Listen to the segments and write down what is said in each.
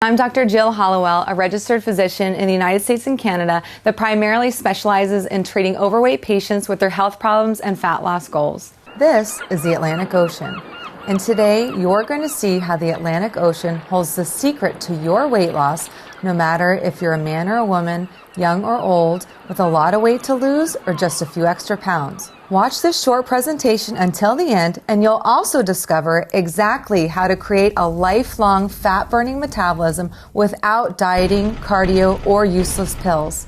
I'm Dr. Jill Hollowell, a registered physician in the United States and Canada that primarily specializes in treating overweight patients with their health problems and fat loss goals. This is the Atlantic Ocean, and today you're going to see how the Atlantic Ocean holds the secret to your weight loss, no matter if you're a man or a woman, young or old, with a lot of weight to lose or just a few extra pounds. Watch this short presentation until the end, and you'll also discover exactly how to create a lifelong fat-burning metabolism without dieting, cardio, or useless pills.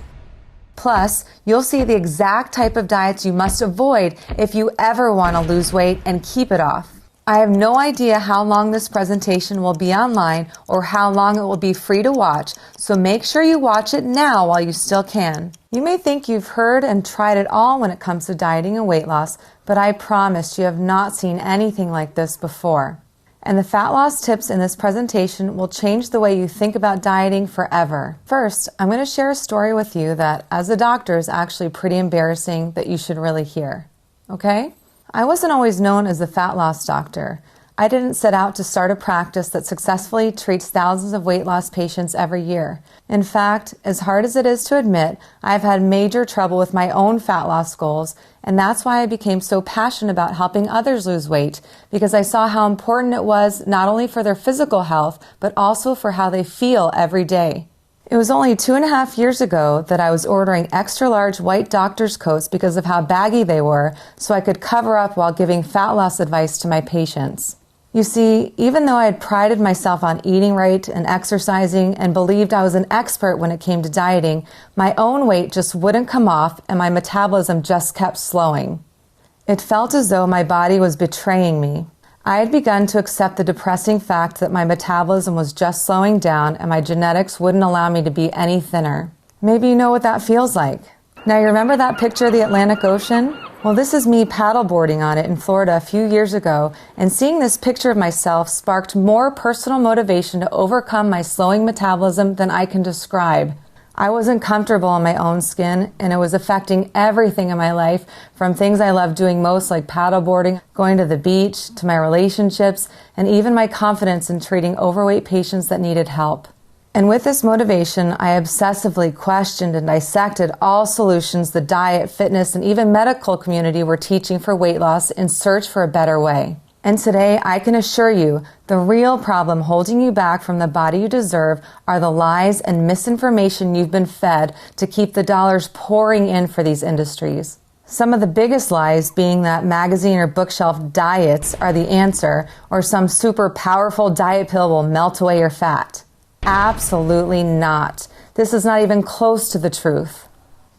Plus, you'll see the exact type of diets you must avoid if you ever want to lose weight and keep it off. I have no idea how long this presentation will be online or how long it will be free to watch, so make sure you watch it now while you still can. You may think you've heard and tried it all when it comes to dieting and weight loss, but I promise you have not seen anything like this before. And the fat loss tips in this presentation will change the way you think about dieting forever. First, I'm going to share a story with you that, as a doctor, is actually pretty embarrassing that you should really hear. Okay? I wasn't always known as the fat loss doctor. I didn't set out to start a practice that successfully treats thousands of weight loss patients every year. In fact, as hard as it is to admit, I've had major trouble with my own fat loss goals, and that's why I became so passionate about helping others lose weight, because I saw how important it was not only for their physical health, but also for how they feel every day. It was only 2.5 years ago that I was ordering extra large white doctor's coats because of how baggy they were, so I could cover up while giving fat loss advice to my patients. You see, even though I had prided myself on eating right and exercising and believed I was an expert when it came to dieting, my own weight just wouldn't come off and my metabolism just kept slowing. It felt as though my body was betraying me. I had begun to accept the depressing fact that my metabolism was just slowing down and my genetics wouldn't allow me to be any thinner. Maybe you know what that feels like. Now, you remember that picture of the Atlantic Ocean? Well, this is me paddleboarding on it in Florida a few years ago, and seeing this picture of myself sparked more personal motivation to overcome my slowing metabolism than I can describe. I wasn't comfortable in my own skin, and it was affecting everything in my life, from things I love doing most like paddleboarding, going to the beach, to my relationships, and even my confidence in treating overweight patients that needed help. And with this motivation, I obsessively questioned and dissected all solutions the diet, fitness, and even medical community were teaching for weight loss in search for a better way. And today, I can assure you, the real problem holding you back from the body you deserve are the lies and misinformation you've been fed to keep the dollars pouring in for these industries. Some of the biggest lies being that magazine or bookshelf diets are the answer, or some super powerful diet pill will melt away your fat. Absolutely not. This is not even close to the truth.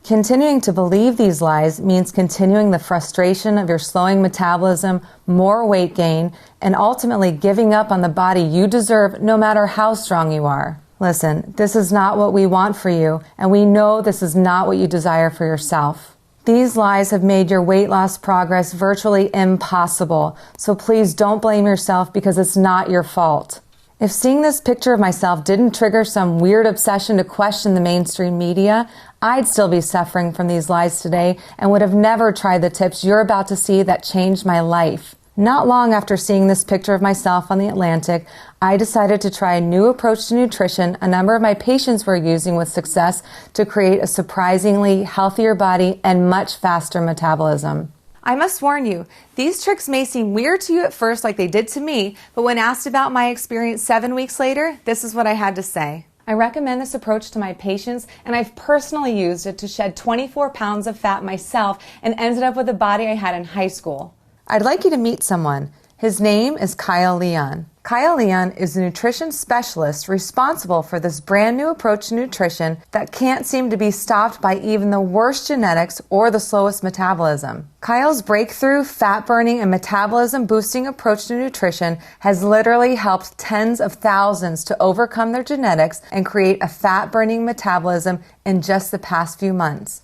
Continuing to believe these lies means continuing the frustration of your slowing metabolism, more weight gain, and ultimately giving up on the body you deserve no matter how strong you are. Listen, this is not what we want for you, and we know this is not what you desire for yourself. These lies have made your weight loss progress virtually impossible, so please don't blame yourself because it's not your fault. If seeing this picture of myself didn't trigger some weird obsession to question the mainstream media, I'd still be suffering from these lies today and would have never tried the tips you're about to see that changed my life. Not long after seeing this picture of myself on the Atlantic, I decided to try a new approach to nutrition a number of my patients were using with success to create a surprisingly healthier body and much faster metabolism. I must warn you, these tricks may seem weird to you at first like they did to me, but when asked about my experience 7 weeks later, this is what I had to say. I recommend this approach to my patients, and I've personally used it to shed 24 pounds of fat myself and ended up with the body I had in high school. I'd like you to meet someone. His name is Kyle Leon. Kyle Leon is a nutrition specialist responsible for this brand new approach to nutrition that can't seem to be stopped by even the worst genetics or the slowest metabolism. Kyle's breakthrough fat-burning and metabolism-boosting approach to nutrition has literally helped tens of thousands to overcome their genetics and create a fat-burning metabolism in just the past few months.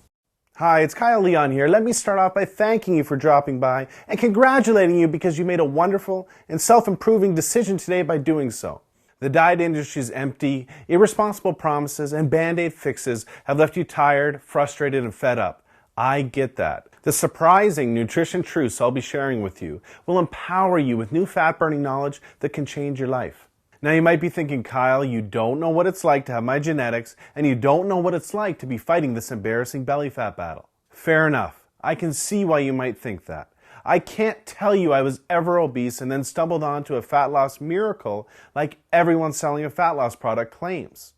Hi, it's Kyle Leon here. Let me start off by thanking you for dropping by and congratulating you because you made a wonderful and self-improving decision today by doing so. The diet industry's empty, irresponsible promises and band-aid fixes have left you tired, frustrated, and fed up. I get that. The surprising nutrition truths I'll be sharing with you will empower you with new fat-burning knowledge that can change your life. Now you might be thinking, Kyle, you don't know what it's like to have my genetics, and you don't know what it's like to be fighting this embarrassing belly fat battle. Fair enough. I can see why you might think that. I can't tell you I was ever obese and then stumbled onto a fat loss miracle like everyone selling a fat loss product claims.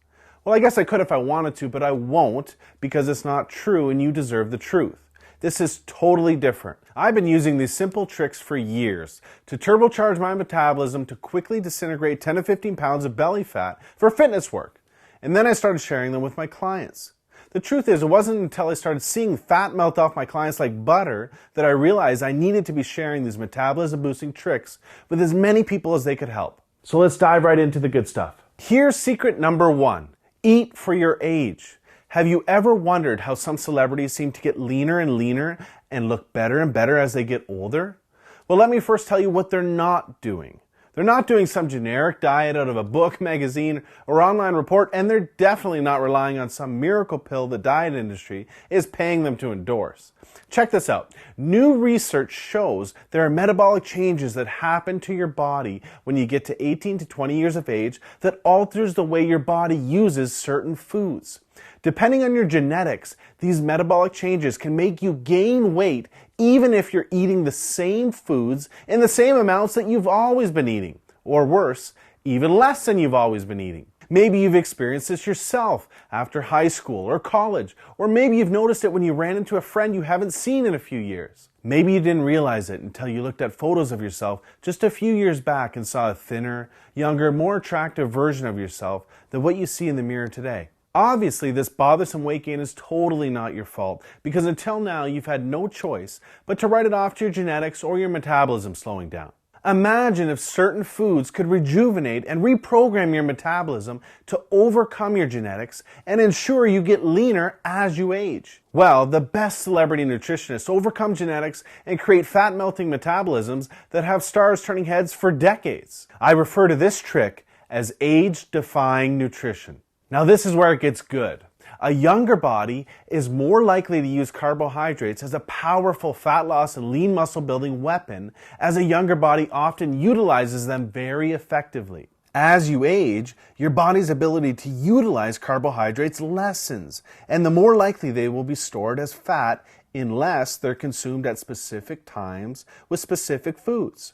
Well, I guess I could if I wanted to, but I won't because it's not true and you deserve the truth. This is totally different. I've been using these simple tricks for years to turbocharge my metabolism to quickly disintegrate 10 to 15 pounds of belly fat for fitness work. And then I started sharing them with my clients. The truth is, it wasn't until I started seeing fat melt off my clients like butter that I realized I needed to be sharing these metabolism boosting tricks with as many people as they could help. So let's dive right into the good stuff. Here's secret number 1. Eat for your age. Have you ever wondered how some celebrities seem to get leaner and leaner and look better and better as they get older? Well, let me first tell you what they're not doing. They're not doing some generic diet out of a book, magazine, or online report, and they're definitely not relying on some miracle pill the diet industry is paying them to endorse. Check this out. New research shows there are metabolic changes that happen to your body when you get to 18 to 20 years of age that alters the way your body uses certain foods. Depending on your genetics, these metabolic changes can make you gain weight even if you're eating the same foods in the same amounts that you've always been eating. Or worse, even less than you've always been eating. Maybe you've experienced this yourself after high school or college, or maybe you've noticed it when you ran into a friend you haven't seen in a few years. Maybe you didn't realize it until you looked at photos of yourself just a few years back and saw a thinner, younger, more attractive version of yourself than what you see in the mirror today. Obviously, this bothersome weight gain is totally not your fault because until now you've had no choice but to write it off to your genetics or your metabolism slowing down. Imagine if certain foods could rejuvenate and reprogram your metabolism to overcome your genetics and ensure you get leaner as you age. Well, the best celebrity nutritionists overcome genetics and create fat-melting metabolisms that have stars turning heads for decades. I refer to this trick as age-defying nutrition. Now this is where it gets good. A younger body is more likely to use carbohydrates as a powerful fat loss and lean muscle building weapon, as a younger body often utilizes them very effectively. As you age, your body's ability to utilize carbohydrates lessens, and the more likely they will be stored as fat unless they're consumed at specific times with specific foods.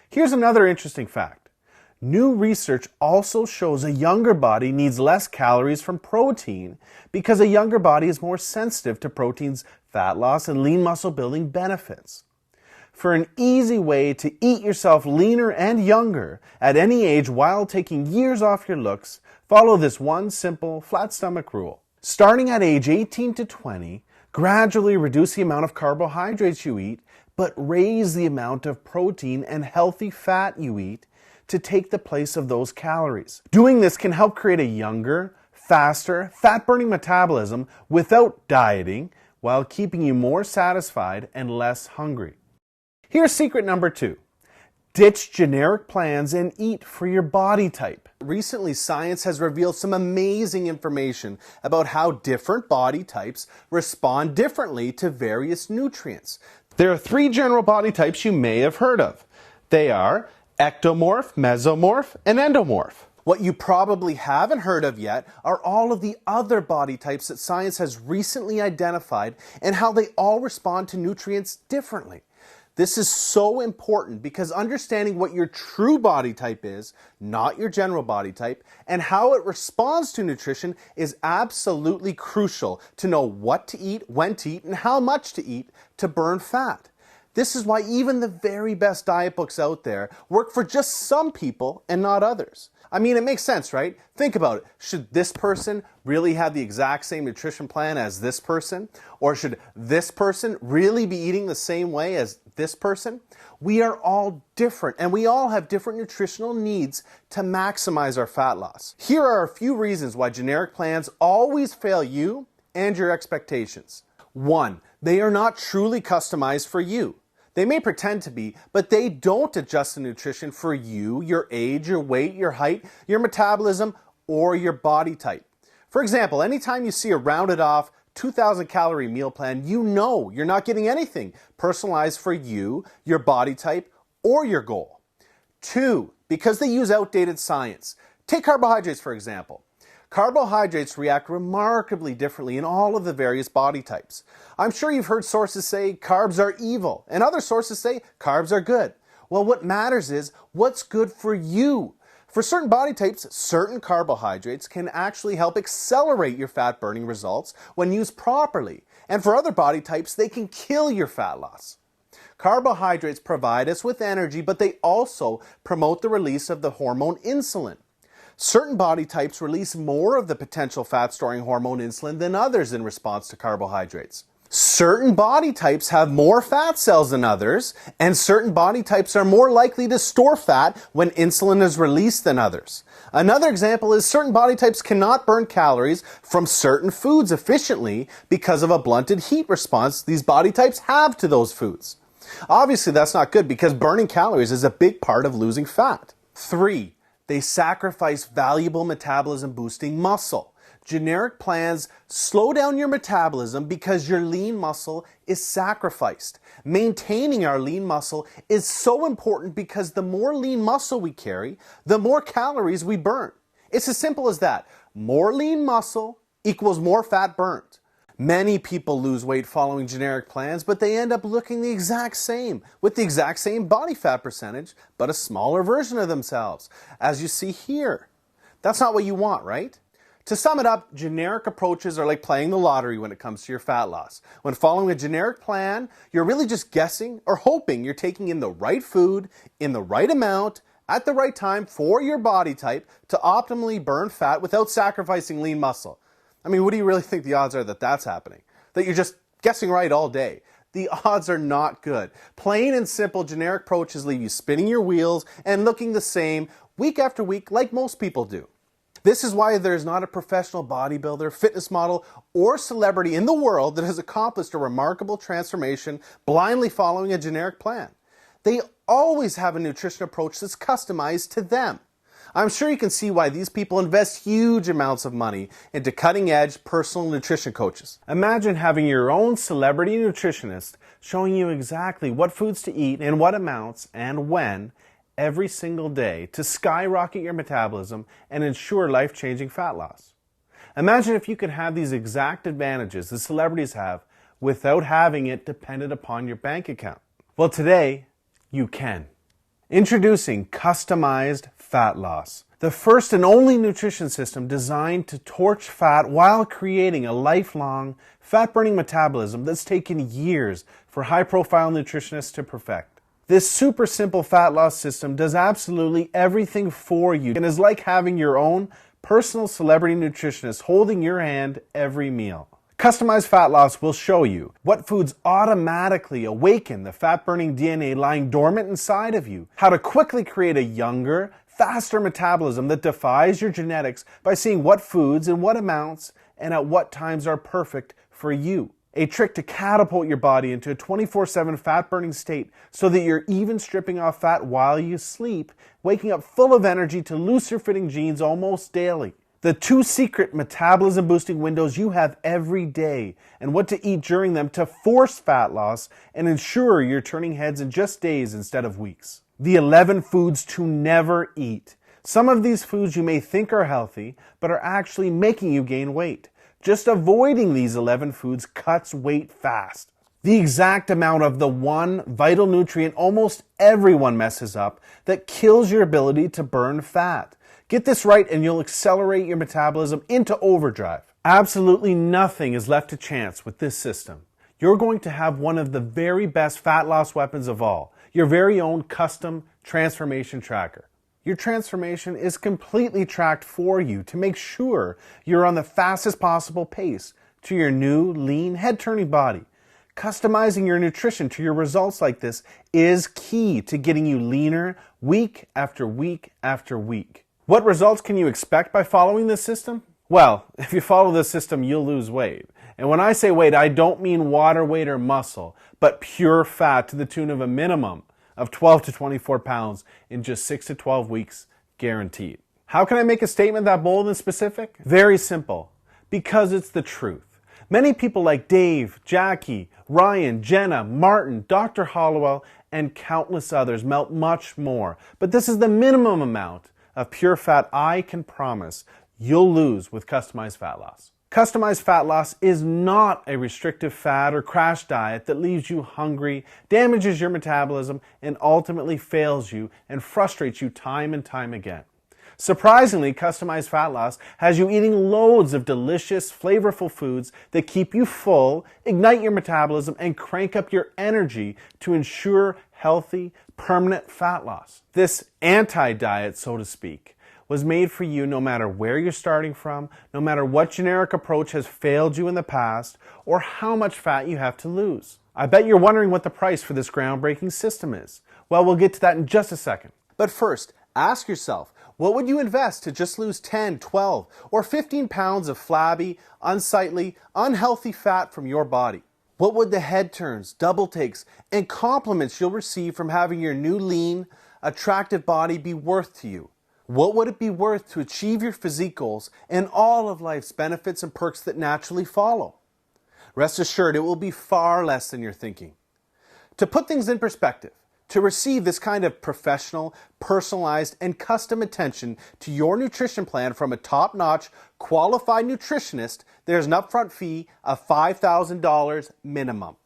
Here's another interesting fact. New research also shows a younger body needs less calories from protein because a younger body is more sensitive to protein's fat loss and lean muscle building benefits. For an easy way to eat yourself leaner and younger at any age while taking years off your looks, follow this one simple flat stomach rule. Starting at age 18 to 20, gradually reduce the amount of carbohydrates you eat, but raise the amount of protein and healthy fat you eat to take the place of those calories. Doing this can help create a younger, faster, fat-burning metabolism without dieting while keeping you more satisfied and less hungry. Here's secret number 2. Ditch generic plans and eat for your body type. Recently, science has revealed some amazing information about how different body types respond differently to various nutrients. There are 3 general body types you may have heard of. They are ectomorph, mesomorph, and endomorph. What you probably haven't heard of yet are all of the other body types that science has recently identified and how they all respond to nutrients differently. This is so important because understanding what your true body type is, not your general body type, and how it responds to nutrition is absolutely crucial to know what to eat, when to eat, and how much to eat to burn fat. This is why even the very best diet books out there work for just some people and not others. I mean, it makes sense, right? Think about it. Should this person really have the exact same nutrition plan as this person? Or should this person really be eating the same way as this person? We are all different, and we all have different nutritional needs to maximize our fat loss. Here are a few reasons why generic plans always fail you and your expectations. 1, they are not truly customized for you. They may pretend to be, but they don't adjust the nutrition for you, your age, your weight, your height, your metabolism, or your body type. For example, anytime you see a rounded off 2,000 calorie meal plan, you know you're not getting anything personalized for you, your body type, or your goal. 2, because they use outdated science. Take carbohydrates, for example. Carbohydrates react remarkably differently in all of the various body types. I'm sure you've heard sources say carbs are evil, and other sources say carbs are good. Well, what matters is what's good for you. For certain body types, certain carbohydrates can actually help accelerate your fat burning results when used properly. And for other body types, they can kill your fat loss. Carbohydrates provide us with energy, but they also promote the release of the hormone insulin. Certain body types release more of the potential fat-storing hormone insulin than others in response to carbohydrates. Certain body types have more fat cells than others, and certain body types are more likely to store fat when insulin is released than others. Another example is certain body types cannot burn calories from certain foods efficiently because of a blunted heat response these body types have to those foods. Obviously, that's not good because burning calories is a big part of losing fat. 3. They sacrifice valuable metabolism-boosting muscle. Generic plans slow down your metabolism because your lean muscle is sacrificed. Maintaining our lean muscle is so important because the more lean muscle we carry, the more calories we burn. It's as simple as that. More lean muscle equals more fat burned. Many people lose weight following generic plans, but they end up looking the exact same, with the exact same body fat percentage, but a smaller version of themselves, as you see here. That's not what you want, right? To sum it up, generic approaches are like playing the lottery when it comes to your fat loss. When following a generic plan, you're really just guessing or hoping you're taking in the right food, in the right amount, at the right time for your body type to optimally burn fat without sacrificing lean muscle. I mean, what do you really think the odds are that that's happening? That you're just guessing right all day? The odds are not good. Plain and simple generic approaches leave you spinning your wheels and looking the same week after week like most people do. This is why there's not a professional bodybuilder, fitness model, or celebrity in the world that has accomplished a remarkable transformation blindly following a generic plan. They always have a nutrition approach that's customized to them. I'm sure you can see why these people invest huge amounts of money into cutting-edge personal nutrition coaches. Imagine having your own celebrity nutritionist showing you exactly what foods to eat in what amounts and when every single day to skyrocket your metabolism and ensure life-changing fat loss. Imagine if you could have these exact advantages the celebrities have without having it dependent upon your bank account. Well, today, you can. Introducing customized fat loss, the first and only nutrition system designed to torch fat while creating a lifelong fat-burning metabolism that's taken years for high-profile nutritionists to perfect. This super simple fat loss system does absolutely everything for you and is like having your own personal celebrity nutritionist holding your hand every meal. Customized fat loss will show you what foods automatically awaken the fat-burning DNA lying dormant inside of you, how to quickly create a younger, faster metabolism that defies your genetics by seeing what foods in what amounts and at what times are perfect for you. A trick to catapult your body into a 24/7 fat-burning state so that you're even stripping off fat while you sleep, waking up full of energy to looser-fitting jeans almost daily. The 2 secret metabolism-boosting windows you have every day and what to eat during them to force fat loss and ensure you're turning heads in just days instead of weeks. The 11 foods to never eat. Some of these foods you may think are healthy, but are actually making you gain weight. Just avoiding these 11 foods cuts weight fast. The exact amount of the one vital nutrient almost everyone messes up that kills your ability to burn fat. Get this right and you'll accelerate your metabolism into overdrive. Absolutely nothing is left to chance with this system. You're going to have one of the very best fat loss weapons of all, your very own custom transformation tracker. Your transformation is completely tracked for you to make sure you're on the fastest possible pace to your new, lean, head-turning body. Customizing your nutrition to your results like this is key to getting you leaner week after week after week. What results can you expect by following this system? Well, if you follow this system, you'll lose weight. And when I say weight, I don't mean water weight or muscle, but pure fat to the tune of a minimum of 12 to 24 pounds in just 6 to 12 weeks, guaranteed. How can I make a statement that bold and specific? Very simple. Because it's the truth. Many people like Dave, Jackie, Ryan, Jenna, Martin, Dr. Hollowell, and countless others melt much more. But this is the minimum amount of pure fat I can promise you'll lose with customized fat loss. Customized fat loss is not a restrictive fad or crash diet that leaves you hungry, damages your metabolism, and ultimately fails you and frustrates you time and time again. Surprisingly, customized fat loss has you eating loads of delicious, flavorful foods that keep you full, ignite your metabolism, and crank up your energy to ensure healthy, permanent fat loss. This anti-diet, so to speak, was made for you no matter where you're starting from, no matter what generic approach has failed you in the past, or how much fat you have to lose. I bet you're wondering what the price for this groundbreaking system is. Well, we'll get to that in just a second. But first, ask yourself, what would you invest to just lose 10, 12, or 15 pounds of flabby, unsightly, unhealthy fat from your body? What would the head turns, double takes, and compliments you'll receive from having your new lean, attractive body be worth to you? What would it be worth to achieve your physique goals and all of life's benefits and perks that naturally follow? Rest assured, it will be far less than you're thinking. To put things in perspective, to receive this kind of professional, personalized, and custom attention to your nutrition plan from a top-notch, qualified nutritionist, there's an upfront fee of $5,000 minimum.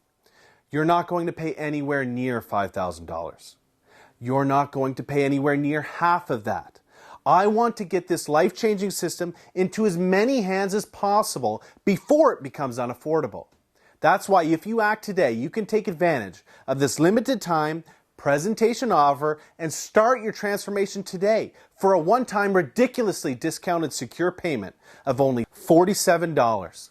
You're not going to pay anywhere near $5,000. You're not going to pay anywhere near half of that. I want to get this life-changing system into as many hands as possible before it becomes unaffordable. That's why if you act today, you can take advantage of this limited time presentation offer and start your transformation today for a one-time ridiculously discounted secure payment of only $47.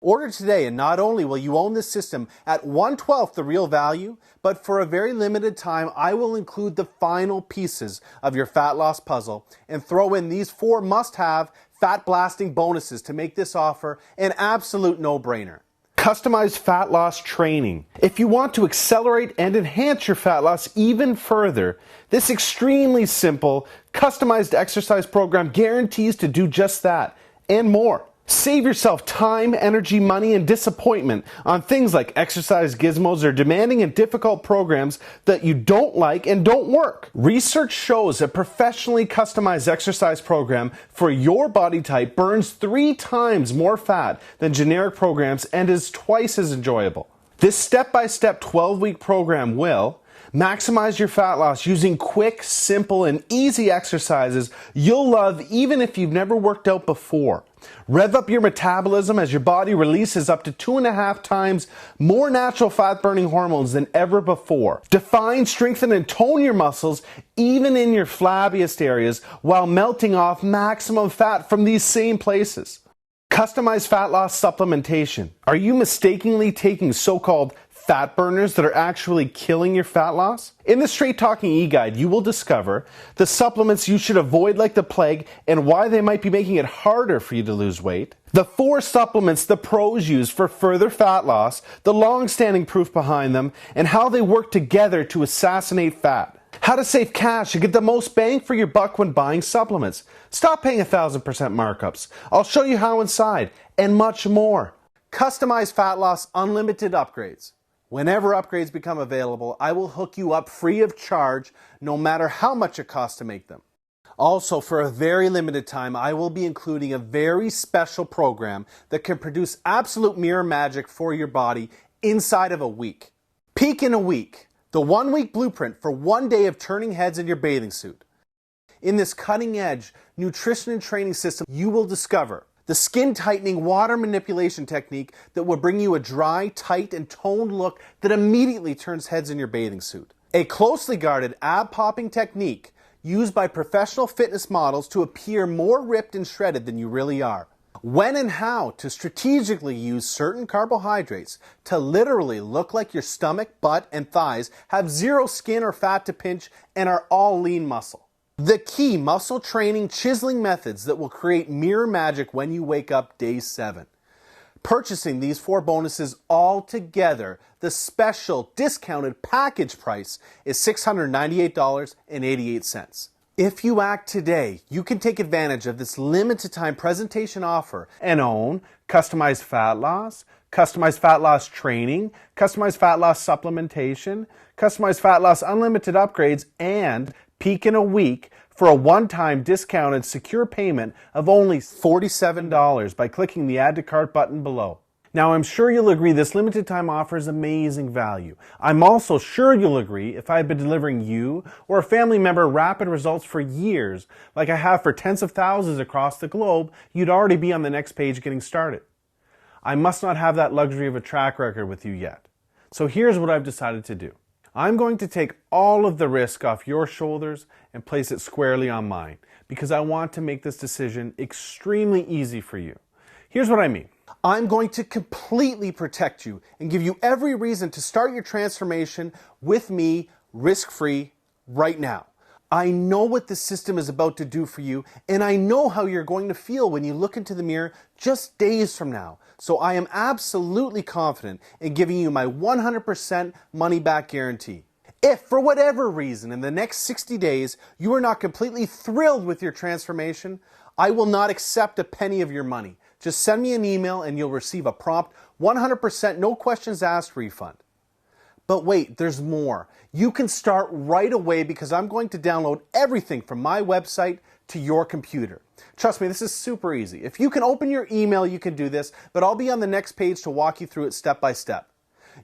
Order today, and not only will you own this system at 1/12 the real value, but for a very limited time, I will include the final pieces of your fat loss puzzle and throw in these 4 must-have fat-blasting bonuses to make this offer an absolute no-brainer. Customized fat loss training. If you want to accelerate and enhance your fat loss even further, this extremely simple, customized exercise program guarantees to do just that and more. Save yourself time, energy, money, and disappointment on things like exercise gizmos or demanding and difficult programs that you don't like and don't work. Research shows a professionally customized exercise program for your body type burns 3 times more fat than generic programs and is twice as enjoyable. This step-by-step 12-week program will maximize your fat loss using quick, simple, and easy exercises you'll love even if you've never worked out before. Rev up your metabolism as your body releases up to 2.5 times more natural fat-burning hormones than ever before. Define, strengthen, and tone your muscles even in your flabbiest areas while melting off maximum fat from these same places. Customized fat loss supplementation. Are you mistakenly taking so-called fat burners that are actually killing your fat loss? In the Straight Talking e-guide, you will discover the supplements you should avoid like the plague and why they might be making it harder for you to lose weight. The 4 supplements the pros use for further fat loss, the long-standing proof behind them, and how they work together to assassinate fat. How to save cash and get the most bang for your buck when buying supplements. Stop paying 1,000% markups. I'll show you how inside, and much more. Customized fat loss unlimited upgrades. Whenever upgrades become available, I will hook you up free of charge, no matter how much it costs to make them. Also, for a very limited time, I will be including a very special program that can produce absolute mirror magic for your body inside of a week. Peak in a week, the 1-week blueprint for 1 day of turning heads in your bathing suit. In this cutting-edge nutrition and training system, you will discover the skin-tightening water manipulation technique that will bring you a dry, tight, and toned look that immediately turns heads in your bathing suit. A closely guarded ab-popping technique used by professional fitness models to appear more ripped and shredded than you really are. When and how to strategically use certain carbohydrates to literally look like your stomach, butt, and thighs have 0 skin or fat to pinch and are all lean muscle. The key muscle training chiseling methods that will create mirror magic when you wake up day 7. Purchasing these 4 bonuses all together, the special discounted package price is $698.88. If you act today, you can take advantage of this limited time presentation offer and own customized fat loss training, customized fat loss supplementation, customized fat loss unlimited upgrades, and peak in a week for a one-time discounted secure payment of only $47 by clicking the Add to Cart button below. Now, I'm sure you'll agree this limited time offer is amazing value. I'm also sure you'll agree if I had been delivering you or a family member rapid results for years, like I have for tens of thousands across the globe, you'd already be on the next page getting started. I must not have that luxury of a track record with you yet. So here's what I've decided to do. I'm going to take all of the risk off your shoulders and place it squarely on mine, because I want to make this decision extremely easy for you. Here's what I mean. I'm going to completely protect you and give you every reason to start your transformation with me risk-free right now. I know what this system is about to do for you, and I know how you're going to feel when you look into the mirror just days from now. So I am absolutely confident in giving you my 100% money-back guarantee. If, for whatever reason, in the next 60 days, you are not completely thrilled with your transformation, I will not accept a penny of your money. Just send me an email and you'll receive a prompt 100% no questions asked refund. But wait, there's more. You can start right away because I'm going to download everything from my website to your computer. Trust me, this is super easy. If you can open your email, you can do this, but I'll be on the next page to walk you through it step by step.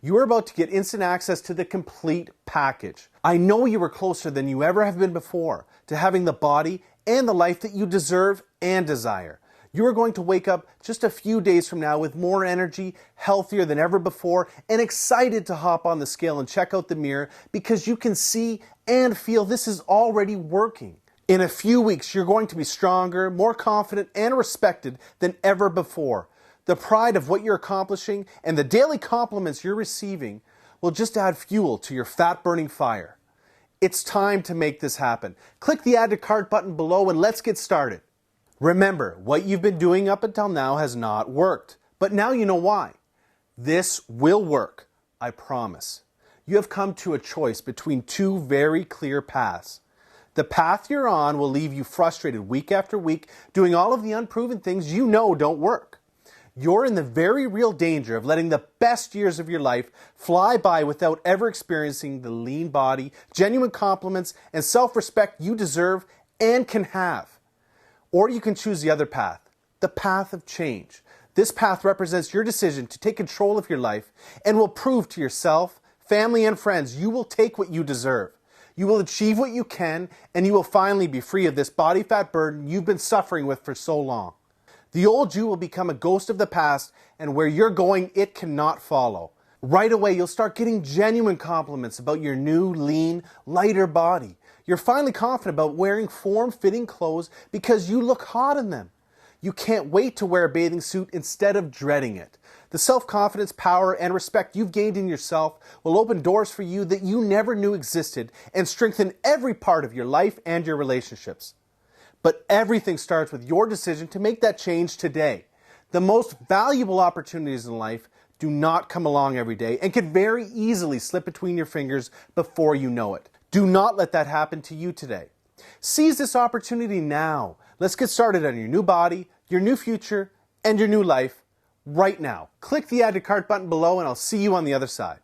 You are about to get instant access to the complete package. I know you are closer than you ever have been before to having the body and the life that you deserve and desire. You are going to wake up just a few days from now with more energy, healthier than ever before, and excited to hop on the scale and check out the mirror because you can see and feel this is already working. In a few weeks, you're going to be stronger, more confident, and respected than ever before. The pride of what you're accomplishing and the daily compliments you're receiving will just add fuel to your fat-burning fire. It's time to make this happen. Click the Add to Cart button below and let's get started. Remember, what you've been doing up until now has not worked, but now you know why. This will work, I promise. You have come to a choice between two very clear paths. The path you're on will leave you frustrated week after week, doing all of the unproven things you know don't work. You're in the very real danger of letting the best years of your life fly by without ever experiencing the lean body, genuine compliments, and self-respect you deserve and can have. Or you can choose the other path, the path of change. This path represents your decision to take control of your life and will prove to yourself, family, and friends you will take what you deserve. You will achieve what you can, and you will finally be free of this body fat burden you've been suffering with for so long. The old you will become a ghost of the past, and where you're going, it cannot follow. Right away, you'll start getting genuine compliments about your new, lean, lighter body. You're finally confident about wearing form-fitting clothes because you look hot in them. You can't wait to wear a bathing suit instead of dreading it. The self-confidence, power, and respect you've gained in yourself will open doors for you that you never knew existed and strengthen every part of your life and your relationships. But everything starts with your decision to make that change today. The most valuable opportunities in life do not come along every day and can very easily slip between your fingers before you know it. Do not let that happen to you today. Seize this opportunity now. Let's get started on your new body, your new future, and your new life right now. Click the Add to Cart button below and I'll see you on the other side.